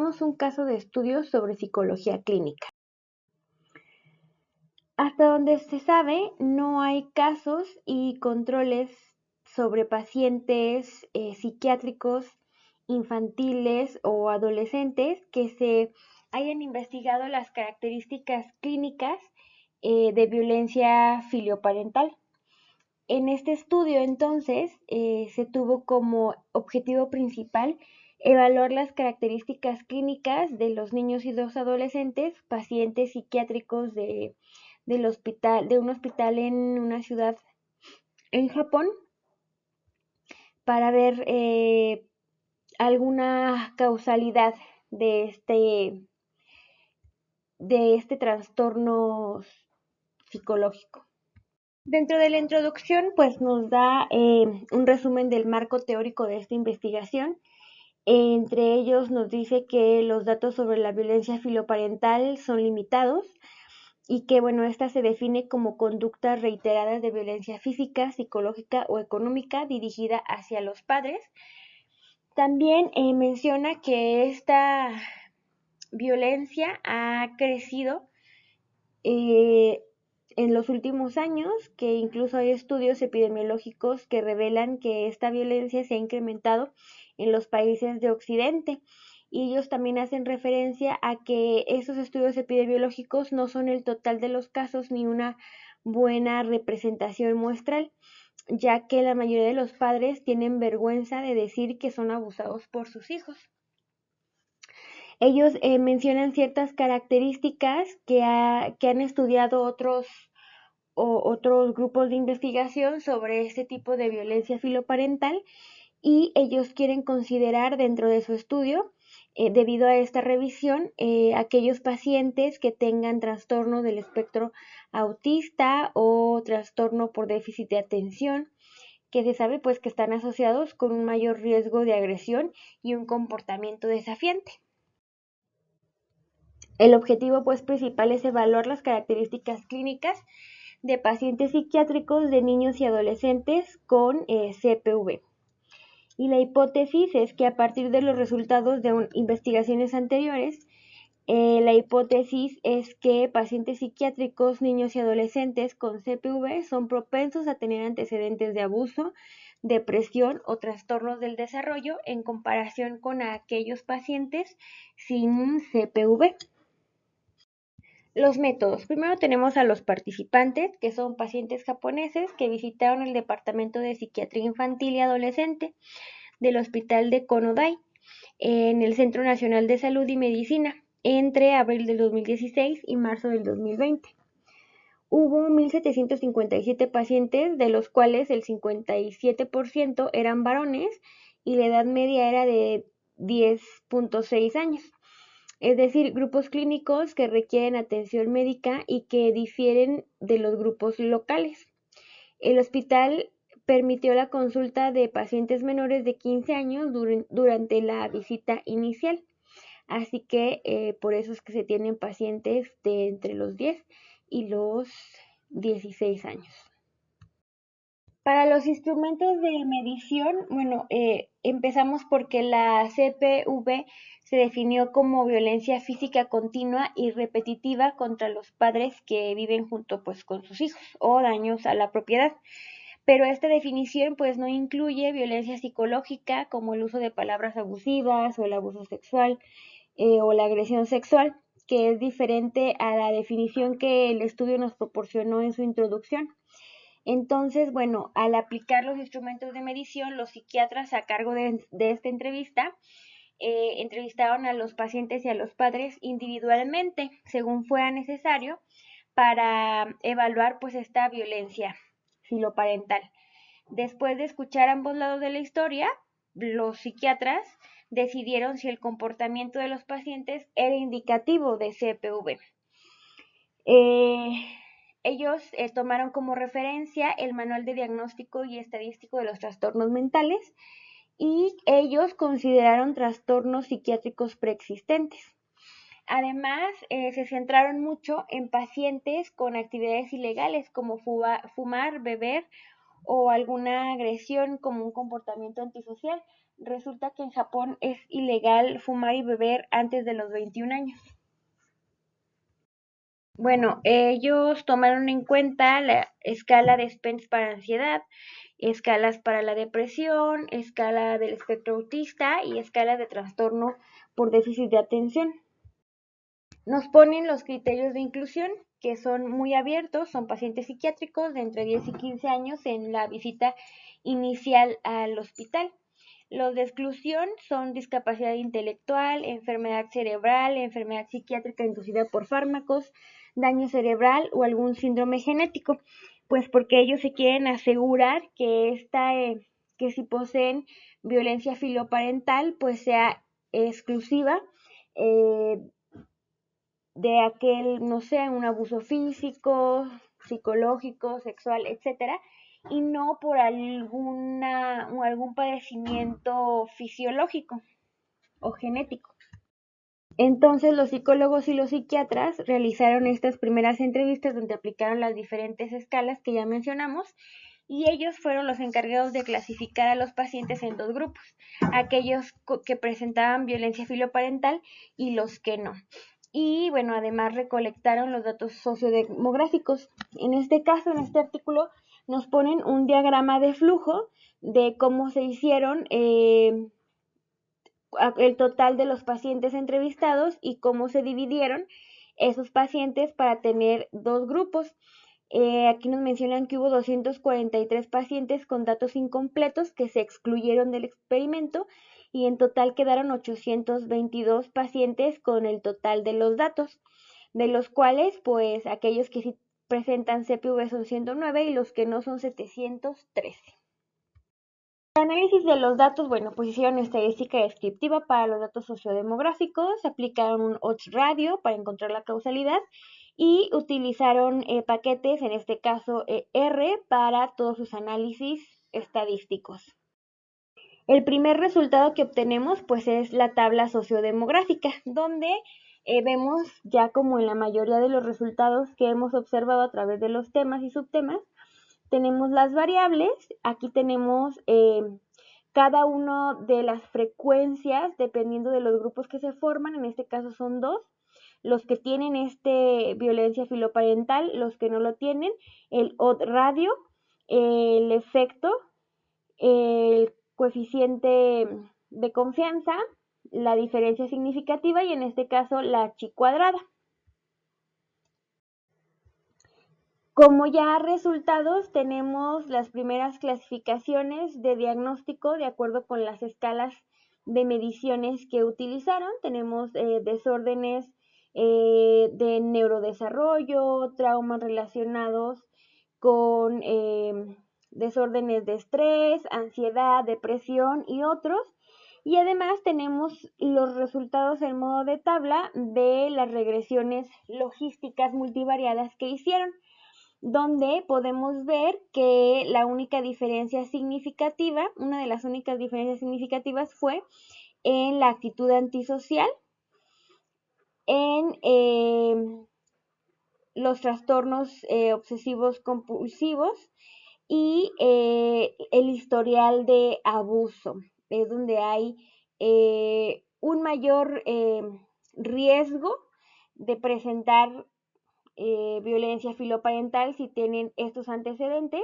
tenemos un caso de estudio sobre psicología clínica. Hasta donde se sabe, no hay casos y controles sobre pacientes psiquiátricos infantiles o adolescentes que se hayan investigado las características clínicas de violencia filioparental. En este estudio, entonces, se tuvo como objetivo principal evaluar las características clínicas de los niños y los adolescentes, pacientes psiquiátricos de un hospital en una ciudad en Japón, para ver alguna causalidad de este trastorno psicológico. Dentro de la introducción, pues nos da un resumen del marco teórico de esta investigación. Entre ellos nos dice que los datos sobre la violencia filoparental son limitados y que, bueno, esta se define como conductas reiteradas de violencia física, psicológica o económica dirigida hacia los padres. También menciona que esta violencia ha crecido en los últimos años, que incluso hay estudios epidemiológicos que revelan que esta violencia se ha incrementado en los países de Occidente. Y ellos también hacen referencia a que esos estudios epidemiológicos no son el total de los casos ni una buena representación muestral, ya que la mayoría de los padres tienen vergüenza de decir que son abusados por sus hijos. Ellos mencionan ciertas características que han estudiado otros grupos de investigación sobre este tipo de violencia filoparental, y ellos quieren considerar dentro de su estudio, debido a esta revisión, aquellos pacientes que tengan trastorno del espectro autista o trastorno por déficit de atención, que se sabe pues que están asociados con un mayor riesgo de agresión y un comportamiento desafiante. El objetivo pues principal es evaluar las características clínicas de pacientes psiquiátricos de niños y adolescentes con CPV. Y la hipótesis es que a partir de los resultados de investigaciones anteriores, la hipótesis es que pacientes psiquiátricos, niños y adolescentes con CPV son propensos a tener antecedentes de abuso, depresión o trastornos del desarrollo en comparación con aquellos pacientes sin CPV. Los métodos. Primero tenemos a los participantes, que son pacientes japoneses que visitaron el Departamento de Psiquiatría Infantil y Adolescente del Hospital de Konodai en el Centro Nacional de Salud y Medicina entre abril del 2016 y marzo del 2020. Hubo 1.757 pacientes, de los cuales el 57% eran varones y la edad media era de 10.6 años. Es decir, grupos clínicos que requieren atención médica y que difieren de los grupos locales. El hospital permitió la consulta de pacientes menores de 15 años durante la visita inicial. Así que por eso es que se tienen pacientes de entre los 10 y los 16 años. Para los instrumentos de medición, bueno, empezamos porque la CPV se definió como violencia física continua y repetitiva contra los padres que viven junto pues con sus hijos o daños a la propiedad. Pero esta definición pues no incluye violencia psicológica como el uso de palabras abusivas o el abuso sexual o la agresión sexual, que es diferente a la definición que el estudio nos proporcionó en su introducción. Entonces, bueno, al aplicar los instrumentos de medición, los psiquiatras a cargo de esta entrevista entrevistaron a los pacientes y a los padres individualmente, según fuera necesario, para evaluar pues esta violencia filoparental. Después de escuchar ambos lados de la historia, los psiquiatras decidieron si el comportamiento de los pacientes era indicativo de CPV. Ellos tomaron como referencia el Manual de Diagnóstico y Estadístico de los Trastornos Mentales y ellos consideraron trastornos psiquiátricos preexistentes. Además, se centraron mucho en pacientes con actividades ilegales como fumar, beber o alguna agresión como un comportamiento antisocial, resulta que en Japón es ilegal fumar y beber antes de los 21 años. Bueno, ellos tomaron en cuenta la escala de Spence para ansiedad, escalas para la depresión, escala del espectro autista y escala de trastorno por déficit de atención. Nos ponen los criterios de inclusión, que son muy abiertos, son pacientes psiquiátricos de entre 10 y 15 años en la visita inicial al hospital. Los de exclusión son discapacidad intelectual, enfermedad cerebral, enfermedad psiquiátrica inducida por fármacos, daño cerebral o algún síndrome genético, pues porque ellos se quieren asegurar que si poseen violencia filoparental, pues sea exclusiva eh, de aquel, no sé, un abuso físico, psicológico, sexual, etcétera, y no por algún padecimiento fisiológico o genético. Entonces los psicólogos y los psiquiatras realizaron estas primeras entrevistas donde aplicaron las diferentes escalas que ya mencionamos y ellos fueron los encargados de clasificar a los pacientes en dos grupos, aquellos que presentaban violencia filoparental y los que no. Y bueno, además recolectaron los datos sociodemográficos. En este caso, en este artículo, nos ponen un diagrama de flujo de cómo se hicieron el total de los pacientes entrevistados y cómo se dividieron esos pacientes para tener dos grupos. Aquí nos mencionan que hubo 243 pacientes con datos incompletos que se excluyeron del experimento y en total quedaron 822 pacientes con el total de los datos, de los cuales pues aquellos que sí presentan CPV son 109 y los que no son 713. El análisis de los datos, bueno, pues hicieron estadística descriptiva para los datos sociodemográficos, aplicaron un odds radio para encontrar la causalidad y utilizaron paquetes, en este caso R, para todos sus análisis estadísticos. El primer resultado que obtenemos pues es la tabla sociodemográfica, donde vemos ya como en la mayoría de los resultados que hemos observado a través de los temas y subtemas, tenemos las variables, aquí tenemos cada una de las frecuencias dependiendo de los grupos que se forman, en este caso son dos, los que tienen violencia filoparental, los que no lo tienen, el odd radio, el efecto, el coeficiente de confianza, la diferencia significativa y en este caso la chi cuadrada. Como ya resultados tenemos las primeras clasificaciones de diagnóstico de acuerdo con las escalas de mediciones que utilizaron. Tenemos desórdenes de neurodesarrollo, traumas relacionados con desórdenes de estrés, ansiedad, depresión y otros. Y además tenemos los resultados en modo de tabla de las regresiones logísticas multivariadas que hicieron, donde podemos ver que la única diferencia significativa, una de las únicas diferencias significativas fue en la actitud antisocial, en los trastornos obsesivos compulsivos y el historial de abuso, es donde hay un mayor riesgo de presentar violencia filoparental si tienen estos antecedentes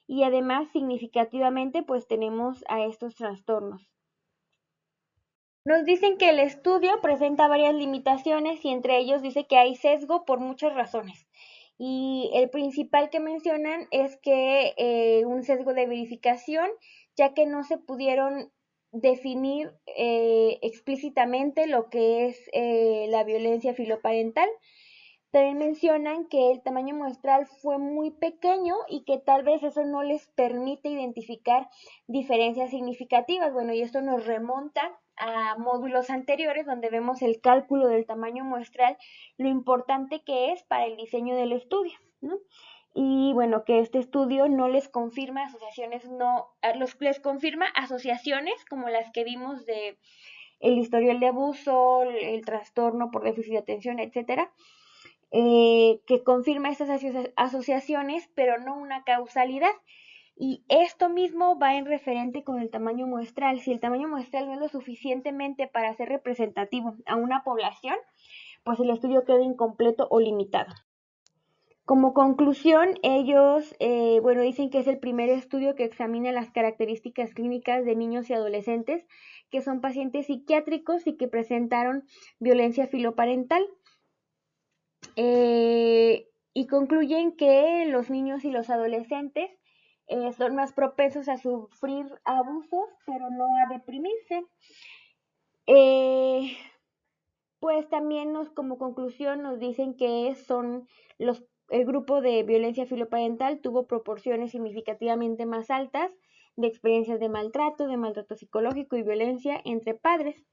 y además significativamente pues tenemos a estos trastornos. Nos dicen que el estudio presenta varias limitaciones y entre ellos dice que hay sesgo por muchas razones. Y el principal que mencionan es que un sesgo de verificación, ya que no se pudieron definir explícitamente lo que es la violencia filoparental. También mencionan que el tamaño muestral fue muy pequeño y que tal vez eso no les permite identificar diferencias significativas. Bueno, y esto nos remonta a módulos anteriores donde vemos el cálculo del tamaño muestral, lo importante que es para el diseño del estudio, ¿no? Y bueno, que este estudio no les confirma les confirma asociaciones como las que vimos de el historial de abuso, el trastorno por déficit de atención, etcétera, que confirma estas asociaciones, pero no una causalidad. Y esto mismo va en referente con el tamaño muestral. Si el tamaño muestral no es lo suficientemente para ser representativo a una población, pues el estudio queda incompleto o limitado. Como conclusión, ellos dicen que es el primer estudio que examina las características clínicas de niños y adolescentes que son pacientes psiquiátricos y que presentaron violencia filoparental. Y concluyen que los niños y los adolescentes son más propensos a sufrir abusos, pero no a deprimirse. Eh, pues también como conclusión nos dicen que el grupo de violencia filoparental tuvo proporciones significativamente más altas de experiencias de maltrato psicológico y violencia entre padres.